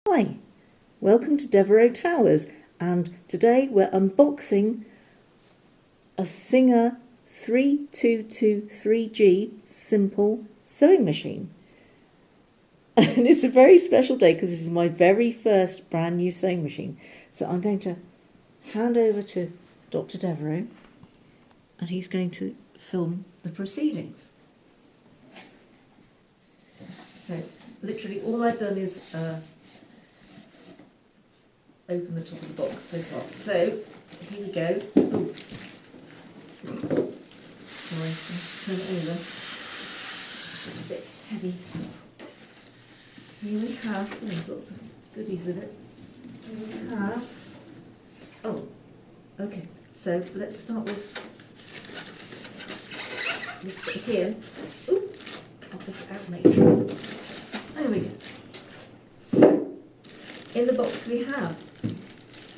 Hi, welcome to Devereux Towers, and today we're unboxing a Singer 3223G simple sewing machine. And it's a very special day because this is my very first brand new sewing machine. So I'm going to hand over to Dr. Devereux and he's going to film the proceedings. So literally all I've done is open the top of the box so far. So here we go. Oh. Sorry, turn it over. It's a bit heavy. Here we have, there's lots of goodies with it. Here we have, oh, okay. So let's start with this bit here. Ooh, I'll put it out later. There we go. So in the box we have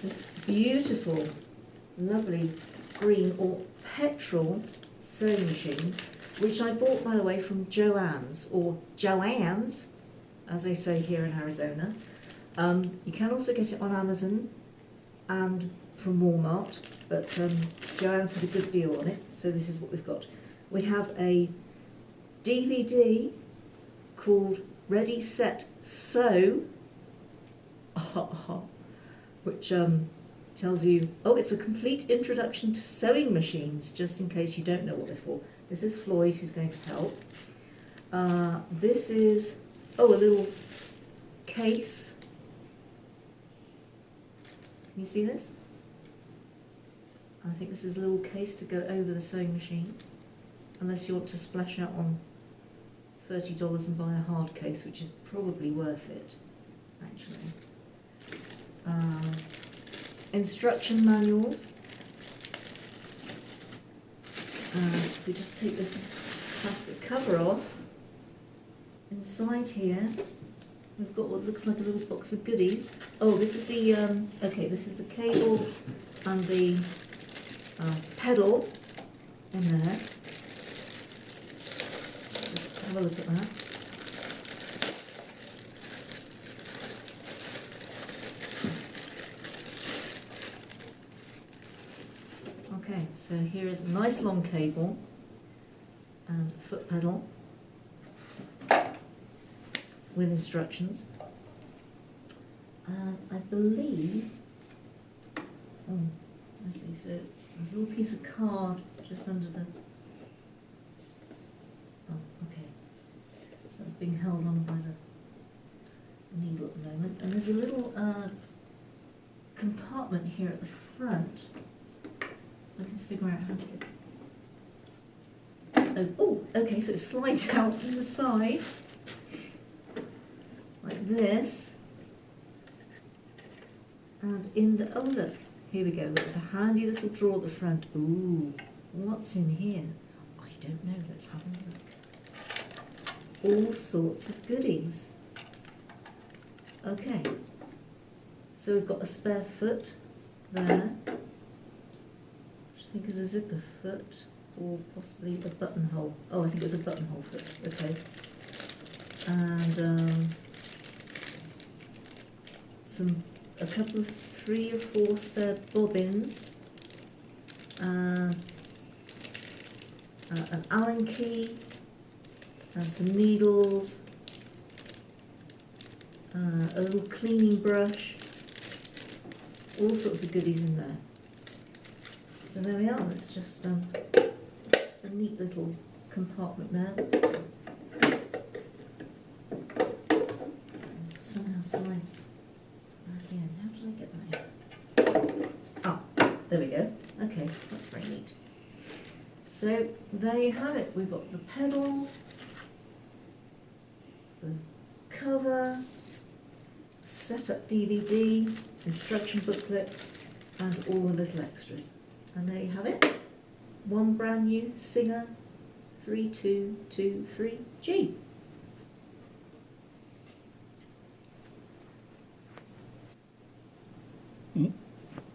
this beautiful, lovely green or petrol sewing machine, which I bought, by the way, from Joann's, or Joann's, as they say here in Arizona. You can also get it on Amazon and from Walmart, but Joann's had a good deal on it, so this is what we've got. We have a DVD called Ready, Set, Sew, which tells you, oh, it's a complete introduction to sewing machines, just in case you don't know what they're for. This is Floyd, who's going to help. This is, oh, a little case. Can you see this? I think this is a little case to go over the sewing machine, unless you want to splash out on $30 and buy a hard case, which is probably worth it, actually. Instruction manuals. If we just take this plastic cover off, inside here we've got what looks like a little box of goodies. Oh, this is the okay, this is the cable and the pedal in there. So just have a look at that. Okay, so here is a nice long cable and a foot pedal with instructions. I believe, oh, I see, so there's a little piece of card just under the, oh, okay, so it's being held on by the needle at the moment. And there's a little compartment here at the front. I can figure out how to get. Oh, okay, so it slides out to the side like this, and in the, oh look, here we go. There's a handy little drawer at the front. Ooh, what's in here? I don't know. Let's have a look. All sorts of goodies. Okay, so we've got a spare foot there. I think is a zipper foot, or possibly a buttonhole. Oh, I think it's a buttonhole foot. Okay. And a couple of 3 or 4 spare bobbins, an Allen key, and some needles, a little cleaning brush, all sorts of goodies in there. So there we are, it's just a neat little compartment there. Somehow slides back in. How did I get that in? Ah, there we go. Okay, that's very neat. So there you have it. We've got the pedal, the cover, setup DVD, instruction booklet, and all the little extras. And there you have it, one brand new Singer 3223G.